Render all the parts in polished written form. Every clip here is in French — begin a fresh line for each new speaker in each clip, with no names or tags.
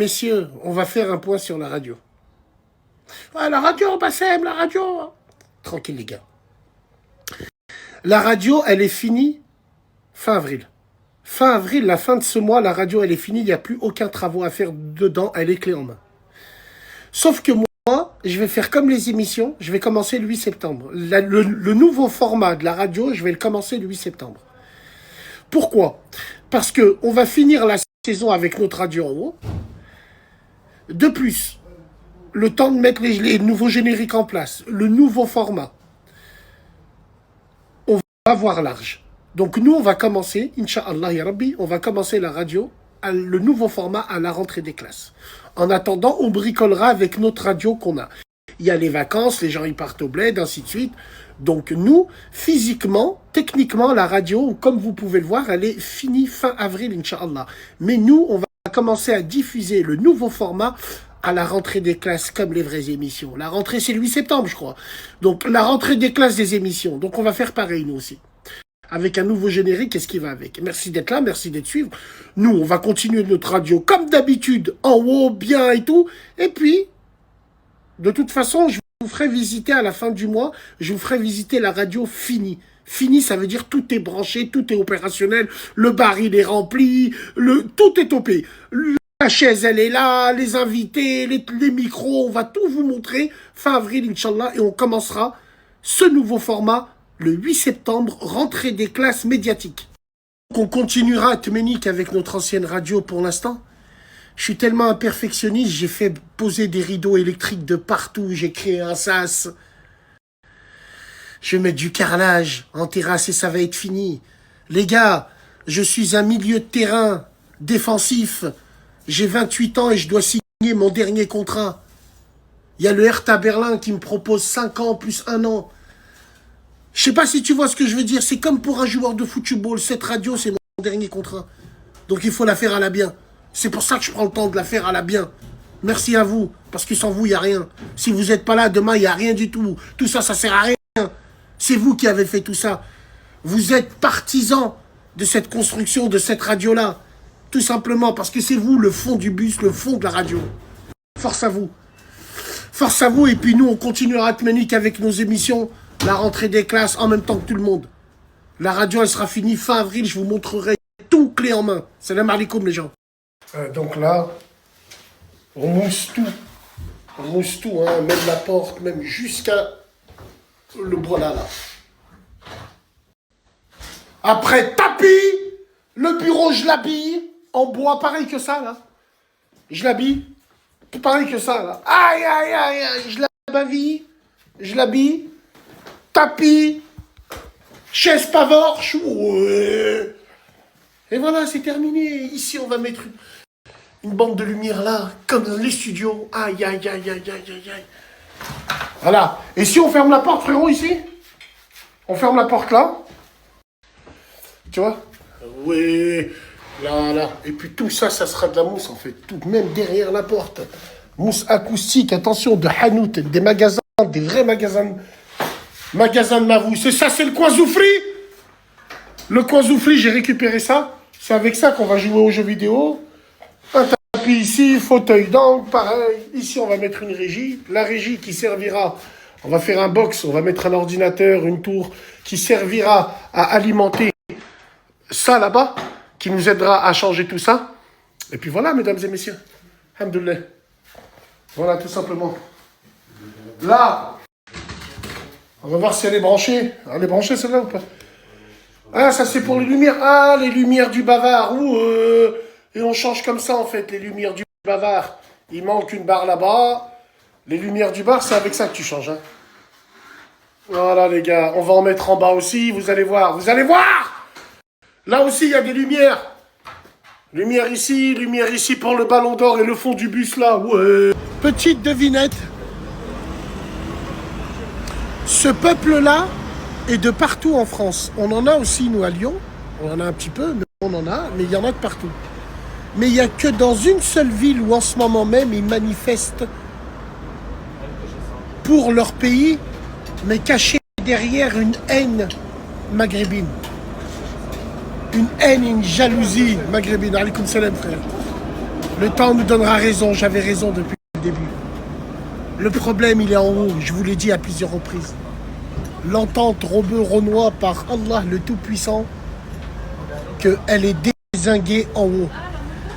Messieurs, on va faire un point sur la radio. Ah, la radio, Bassem, la radio. Tranquille, les gars. La radio, elle est finie fin avril. Fin avril, la fin de ce mois, la radio, elle est finie. Il n'y a plus aucun travaux à faire dedans. Elle est clé en main. Sauf que moi, je vais faire comme les émissions. Je vais commencer le 8 septembre. Le nouveau format de la radio, je vais le commencer le 8 septembre. Pourquoi? Parce qu'on va finir la saison avec notre radio en haut. De plus, le temps de mettre les nouveaux génériques en place, le nouveau format, on va voir large. Donc nous, on va commencer, Inch'Allah ya Rabbi, on va commencer la radio, le nouveau format à la rentrée des classes. En attendant, on bricolera avec notre radio qu'on a. Il y a les vacances, les gens ils partent au bled, ainsi de suite. Donc nous, physiquement, techniquement, la radio, comme vous pouvez le voir, elle est finie fin avril, Inch'Allah. Mais nous, on va commencer à diffuser le nouveau format à la rentrée des classes, comme les vraies émissions. La rentrée, c'est le 8 septembre, je crois. Donc, la rentrée des classes des émissions. Donc, on va faire pareil, nous aussi. Avec un nouveau générique, qu'est-ce qui va avec? Merci d'être là, merci d'être suivre. Nous, on va continuer notre radio, comme d'habitude, en haut, bien et tout. Et puis, de toute façon, je vous ferai visiter à la fin du mois, je vous ferai visiter la radio finie. Fini, ça veut dire tout est branché, tout est opérationnel, le bar il est rempli, tout est topé. La chaise elle est là, les invités, les micros, on va tout vous montrer fin avril Inch'Allah et on commencera ce nouveau format le 8 septembre, rentrée des classes médiatiques. Donc on continuera à Tménik avec notre ancienne radio pour l'instant. Je suis tellement un perfectionniste, j'ai fait poser des rideaux électriques de partout, j'ai créé un sas. Je vais mettre du carrelage en terrasse et ça va être fini. Les gars, je suis un milieu de terrain défensif. J'ai 28 ans et je dois signer mon dernier contrat. Il y a le Hertha Berlin qui me propose 5 ans plus 1 an. Je sais pas si tu vois ce que je veux dire. C'est comme pour un joueur de football. Cette radio, c'est mon dernier contrat. Donc il faut la faire à la bien. C'est pour ça que je prends le temps de la faire à la bien. Merci à vous. Parce que sans vous, il n'y a rien. Si vous n'êtes pas là, demain, il n'y a rien du tout. Tout ça, ça sert à rien. C'est vous qui avez fait tout ça. Vous êtes partisans de cette construction, de cette radio-là. Tout simplement parce que c'est vous le fond du bus, le fond de la radio. Force à vous. Force à vous. Et puis nous, on continuera à Tménik avec nos émissions. La rentrée des classes en même temps que tout le monde. La radio, elle sera finie fin avril. Je vous montrerai tout clé en main. Salam alaikum les gens. Donc là, on mousse tout. On mousse tout, hein. Même la porte, même jusqu'à le voilà là. Après tapis, le bureau je l'habille en bois pareil que ça là. Je l'habille pareil que ça là. Aïe aïe aïe aïe, je l'habille. Tapis, chaise pavorche. Ouais. Et voilà, c'est terminé. Ici on va mettre une bande de lumière là, comme dans les studios. Aïe aïe aïe aïe aïe aïe aïe. Voilà. Et si on ferme la porte, frérot, ici? On ferme la porte là. Tu vois? Oui. Là, là. Et puis tout ça, ça sera de la mousse, en fait. Tout, même derrière la porte. Mousse acoustique, attention, de Hanout, des magasins, des vrais magasins. Magasins de Mavou. C'est ça, c'est le coin Zoufri. Le coin Zoufri, j'ai récupéré ça. C'est avec ça qu'on va jouer aux jeux vidéo. Un tapis ici, fauteuil d'angle, pareil. Ici, on va mettre une régie. La régie qui servira, on va faire un box, on va mettre un ordinateur, une tour, qui servira à alimenter ça là-bas, qui nous aidera à changer tout ça. Et puis voilà, mesdames et messieurs. Alhamdoulilah. Voilà, tout simplement. Là, on va voir si elle est branchée. Elle est branchée, celle-là, ou pas? Ah, ça, c'est pour les lumières. Ah, les lumières du bavard. Et on change comme ça, en fait, les lumières du bavard. Il manque une barre là-bas. Les lumières du bar, c'est avec ça que tu changes. Hein. Voilà, les gars. On va en mettre en bas aussi. Vous allez voir. Vous allez voir! Là aussi, il y a des lumières. Lumière ici pour le ballon d'or et le fond du bus, là. Ouais. Petite devinette. Ce peuple-là est de partout en France. On en a aussi, nous, à Lyon. On en a un petit peu, mais on en a. Mais il y en a de partout. Mais il n'y a que dans une seule ville où en ce moment même ils manifestent pour leur pays, mais cachés derrière une haine maghrébine. Une haine, une jalousie maghrébine. Alaykoum salam, frère. Le temps nous donnera raison, j'avais raison depuis le début. Le problème, il est en haut, je vous l'ai dit à plusieurs reprises. L'entente Rebeu-Renoir par Allah le Tout-Puissant, qu'elle est dézinguée en haut.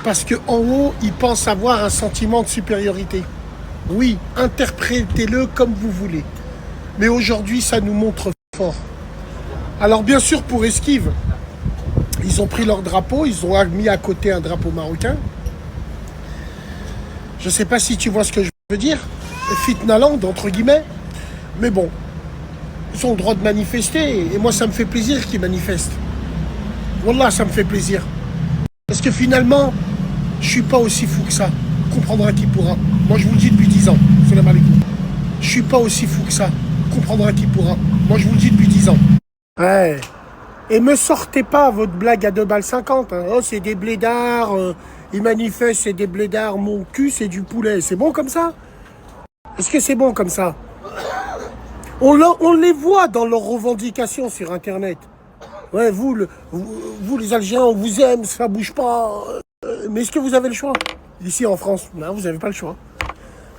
Parce qu'en haut, ils pensent avoir un sentiment de supériorité. Oui, interprétez-le comme vous voulez. Mais aujourd'hui, ça nous montre fort. Alors bien sûr, pour esquive, ils ont pris leur drapeau, ils ont mis à côté un drapeau marocain. Je ne sais pas si tu vois ce que je veux dire. Fitnaland, entre guillemets. Mais bon, ils ont le droit de manifester. Et moi, ça me fait plaisir qu'ils manifestent. Wallah, ça me fait plaisir. Parce que finalement, je ne suis pas aussi fou que ça. Comprendra qui pourra. Moi, je vous le dis depuis 10 ans. Salam alaikum. Je ne suis pas aussi fou que ça. Comprendra qui pourra. Moi, je vous le dis depuis 10 ans. Ouais. Et me sortez pas votre blague à 2,50 balles. Hein. Oh, c'est des blédards. Ils manifestent, c'est des blédards. Mon cul, c'est du poulet. C'est bon comme ça? Est-ce que c'est bon comme ça? On les voit dans leurs revendications sur Internet. Ouais, vous, les Algériens, on vous aime, ça bouge pas. Mais est-ce que vous avez le choix? Ici en France, non, vous n'avez pas le choix.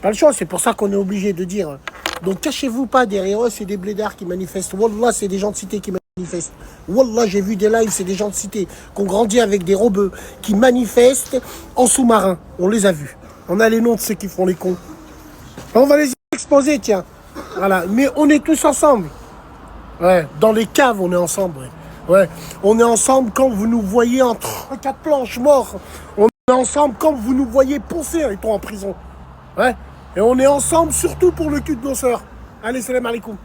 Pas le choix, c'est pour ça qu'on est obligé de dire. Donc cachez-vous pas derrière eux, c'est des blédards qui manifestent. Wallah, c'est des gens de cité qui manifestent. Wallah, j'ai vu des lives, c'est des gens de cité qui ont grandi avec des robeux, qui manifestent en sous-marin. On les a vus. On a les noms de ceux qui font les cons. On va les exposer, tiens. Voilà, mais on est tous ensemble. Ouais, dans les caves, on est ensemble. Ouais, on est ensemble quand vous nous voyez entre 4 planches morts. On est ensemble quand vous nous voyez poncer étant en prison. Ouais, et on est ensemble surtout pour le cul de nos sœurs. Allez, salam alaikum.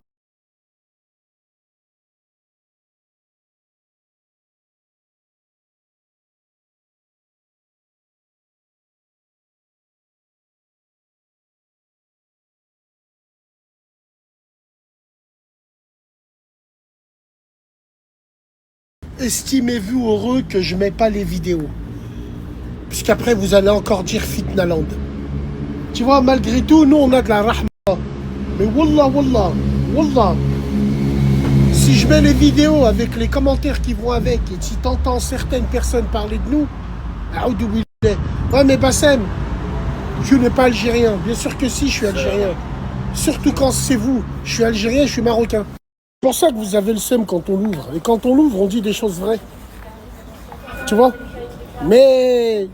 Estimez-vous heureux que je ne mets pas les vidéos. Puisqu'après, vous allez encore dire Fitnaland. Tu vois, malgré tout, nous, on a de la rahma. Mais wallah, wallah, wallah. Si je mets les vidéos avec les commentaires qui vont avec, et si tu entends certaines personnes parler de nous, ouais, mais Bassem, je n'ai pas algérien. Bien sûr que si, je suis algérien. Surtout quand c'est vous. Je suis algérien, je suis marocain. C'est pour ça que vous avez le seum quand on l'ouvre. Et quand on l'ouvre, on dit des choses vraies. Tu vois? Mais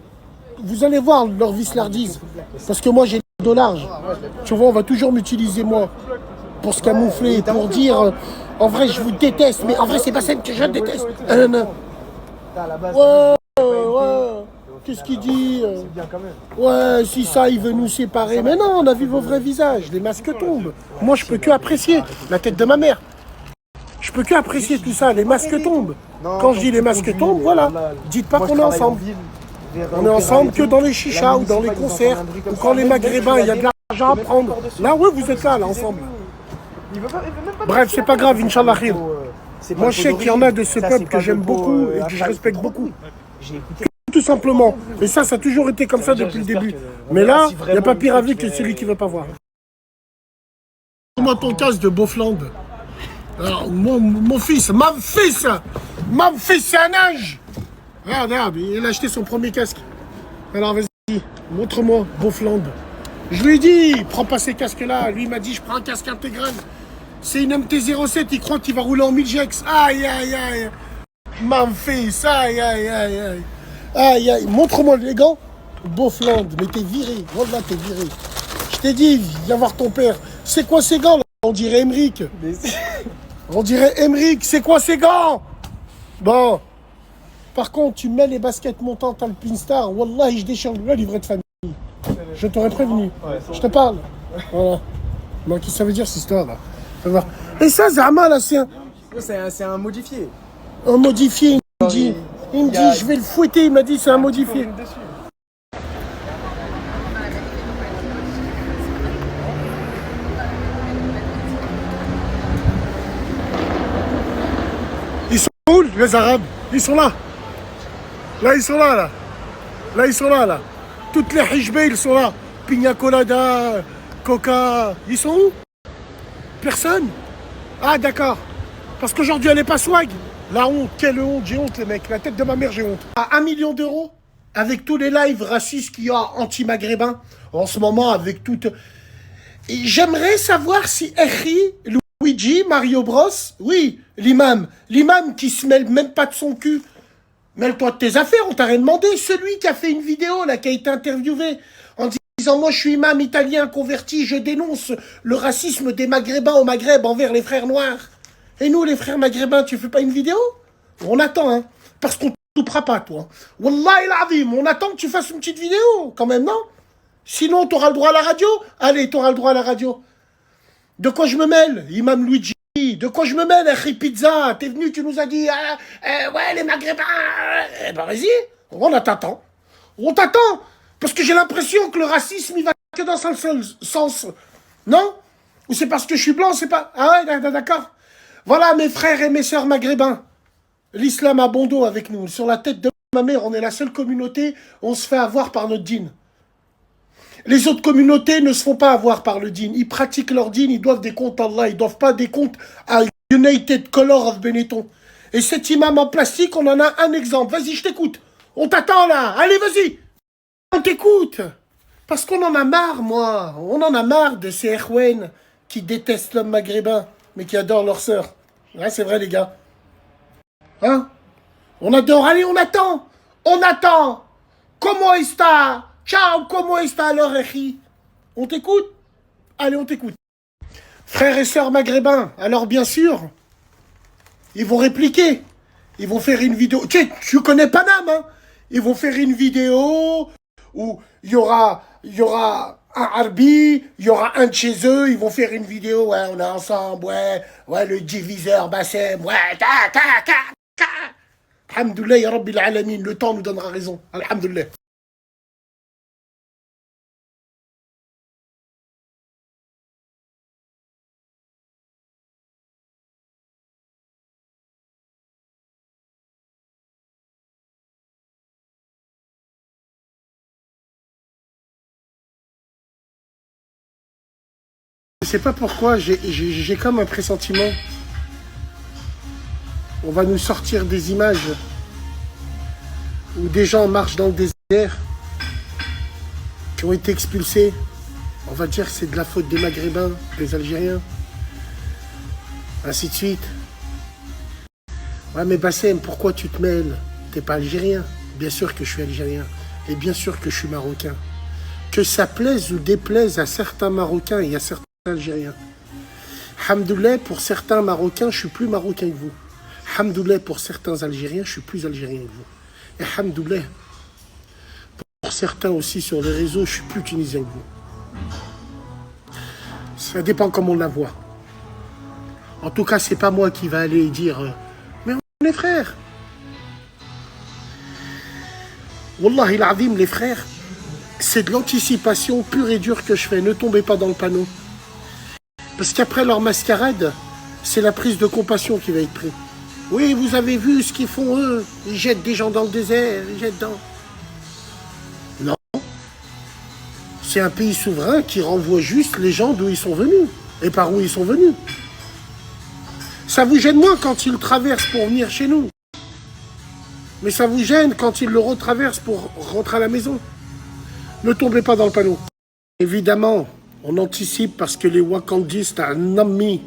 vous allez voir leur vislardise. Parce que moi, j'ai le dos large. Tu vois, on va toujours m'utiliser, moi, pour se camoufler, pour dire en vrai, je vous déteste. Mais en vrai, c'est pas celle que je déteste. Ouais, ouais. Qu'est-ce qu'il dit? Ouais, si ça, il veut nous séparer. Mais non, on a vu vos vrais visages. Les masques tombent. Moi, je peux que apprécier la tête de ma mère. Je peux que apprécier tout ça, les masques tombent. Quand je dis les masques tombent, voilà. Dites pas qu'on est ensemble. On est ensemble que dans les chichas ou dans les concerts, ou quand les maghrébins, il y a de l'argent à prendre. Là, ouais, vous êtes là, ensemble. Bref, c'est pas grave, Inch'Allah khir. Moi, je sais qu'il y en a de ce peuple que j'aime beaucoup et que je respecte beaucoup. Tout simplement. Et ça a toujours été comme ça depuis le début. Mais là, il n'y a pas pire avis que celui qui ne veut pas voir. Moi, ton casque de Beaufland. Alors, mon fils, mon fils, c'est un ange. Regarde, il a acheté son premier casque. Alors vas-y, montre-moi, Beaufland. Je lui ai dit, prends pas ces casques-là. Lui, il m'a dit, je prends un casque intégral. C'est une MT-07, il croit qu'il va rouler en 1000 GX. Aïe, aïe, aïe. Mon fils, aïe, aïe, aïe, aïe. Aïe, aïe, montre-moi les gants. Beaufland, mais t'es viré. Voilà, t'es viré. Je t'ai dit, viens voir ton père. C'est quoi ces gants là? On dirait Emric. On dirait Emric, c'est quoi ces gants? Bon. Par contre, tu mets les baskets montantes Alpinstar, Wallah, je déchire le livret de famille. Je t'aurais prévenu. Je te parle. Voilà. Donc, qu'est-ce que ça veut dire cette histoire là? Et ça, Zama là, c'est
un modifié.
Un modifié, il me dit. Il me dit, je vais le fouetter, il m'a dit, c'est un modifié. Ils sont où, les Arabes? Ils sont là. Là, ils sont là, là. Là, ils sont là, là. Toutes les hijbés, ils sont là. Pina colada, coca. Ils sont où? Personne. Ah, d'accord. Parce qu'aujourd'hui, elle n'est pas swag. La honte, quelle honte, j'ai honte, les mecs. La tête de ma mère, j'ai honte. À 1 million d'euros, avec tous les lives racistes qu'il y a anti-maghrébins en ce moment, avec toutes... J'aimerais savoir si Eri, Luigi, Mario Bros, oui, l'imam qui se mêle même pas de son cul, mêle-toi de tes affaires, on t'a rien demandé, celui qui a fait une vidéo, là, qui a été interviewé, en disant, moi je suis imam italien converti, je dénonce le racisme des maghrébins au Maghreb envers les frères noirs. Et nous, les frères maghrébins, tu fais pas une vidéo? On attend, hein, parce qu'on t'oupera pas, toi. Wallah il on attend que tu fasses une petite vidéo, quand même, non? Sinon, t'auras le droit à la radio. Allez, t'auras le droit à la radio. De quoi je me mêle, Imam Luigi? De quoi je me mêle, Harry Pizza? T'es venu, tu nous as dit, ouais, les maghrébins. Eh ben, vas-y, on t'attend. On t'attend. Parce que j'ai l'impression que le racisme, il va que dans un seul sens. Non? Ou c'est parce que je suis blanc, c'est pas... Ah ouais, d'accord. Voilà, mes frères et mes sœurs maghrébins. L'islam a bon dos avec nous. Sur la tête de ma mère, on est la seule communauté, on se fait avoir par notre dîne. Les autres communautés ne se font pas avoir par le dîn. Ils pratiquent leur dîn, ils doivent des comptes à Allah, ils doivent pas des comptes à United Color of Benetton. Et cet imam en plastique, on en a un exemple. Vas-y, je t'écoute. On t'attend là. Allez, vas-y. On t'écoute. Parce qu'on en a marre, moi. On en a marre de ces Erwen qui détestent l'homme maghrébin, mais qui adorent leur sœur. Ouais, c'est vrai, les gars. Hein? On adore. Allez, on attend. On attend. Comment est-ce que ciao, comment est-ce alors, Eri? On t'écoute? Allez, on t'écoute. Frères et sœurs maghrébins, alors bien sûr, ils vont répliquer. Ils vont faire une vidéo. Tu connais Paname, hein? Ils vont faire une vidéo où il y aura un Arbi, il y aura un de chez eux, ils vont faire une vidéo, ouais, on est ensemble, ouais, le diviseur Bassem, ouais, Alhamdoulilah, ya Rabbil Alamin, le temps nous donnera raison. Alhamdoulilah. Je sais pas pourquoi, j'ai comme un pressentiment. On va nous sortir des images où des gens marchent dans le désert, qui ont été expulsés. On va dire que c'est de la faute des Maghrébins, des Algériens, ainsi de suite. Ouais, mais Bassem, pourquoi tu te mêles? T'es pas algérien? Bien sûr que je suis algérien, et bien sûr que je suis marocain. Que ça plaise ou déplaise à certains Marocains et à certains Algériens. Hamdoulilah, pour certains Marocains, je suis plus marocain que vous. Hamdoulilah, pour certains Algériens, je suis plus algérien que vous. Et Hamdoulilah, pour certains aussi sur les réseaux, je suis plus tunisien que vous. Ça dépend comment on la voit. En tout cas, c'est pas moi qui va aller dire mais on est frères. Wallahi l'azim, les frères, c'est de l'anticipation pure et dure que je fais. Ne tombez pas dans le panneau. Parce qu'après leur mascarade, c'est la prise de compassion qui va être prise. Oui, vous avez vu ce qu'ils font eux. Ils jettent des gens dans le désert, ils jettent dans... Non. C'est un pays souverain qui renvoie juste les gens d'où ils sont venus. Et par où ils sont venus. Ça vous gêne moins quand ils le traversent pour venir chez nous. Mais ça vous gêne quand ils le retraversent pour rentrer à la maison. Ne tombez pas dans le panneau. Évidemment, on anticipe parce que les Wakandistes à Nammi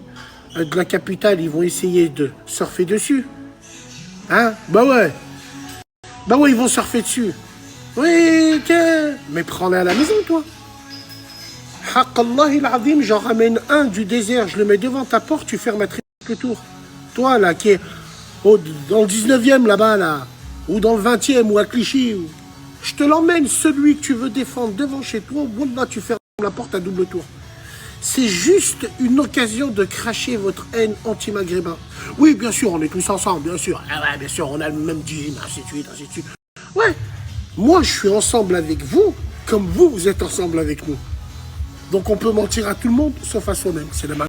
de la capitale, ils vont essayer de surfer dessus. Hein? Bah ouais, ils vont surfer dessus. Oui, tiens. Mais prends-les à la maison, toi. Haqallah il-azim, j'en ramène un du désert, je le mets devant ta porte, tu fermes à triple tour. Toi, là, qui est dans le 19e, là-bas, là, ou dans le 20e, ou à Clichy, je te l'emmène, celui que tu veux défendre devant chez toi, là, tu fermes la porte à double tour. C'est juste une occasion de cracher votre haine anti-maghrébin. Oui, bien sûr, on est tous ensemble, bien sûr. Ah ouais, bien sûr, on a le même dîme, ainsi de suite, ainsi de suite. Ouais, moi, je suis ensemble avec vous, comme vous, vous êtes ensemble avec nous. Donc, on peut mentir à tout le monde, sauf à soi-même. C'est la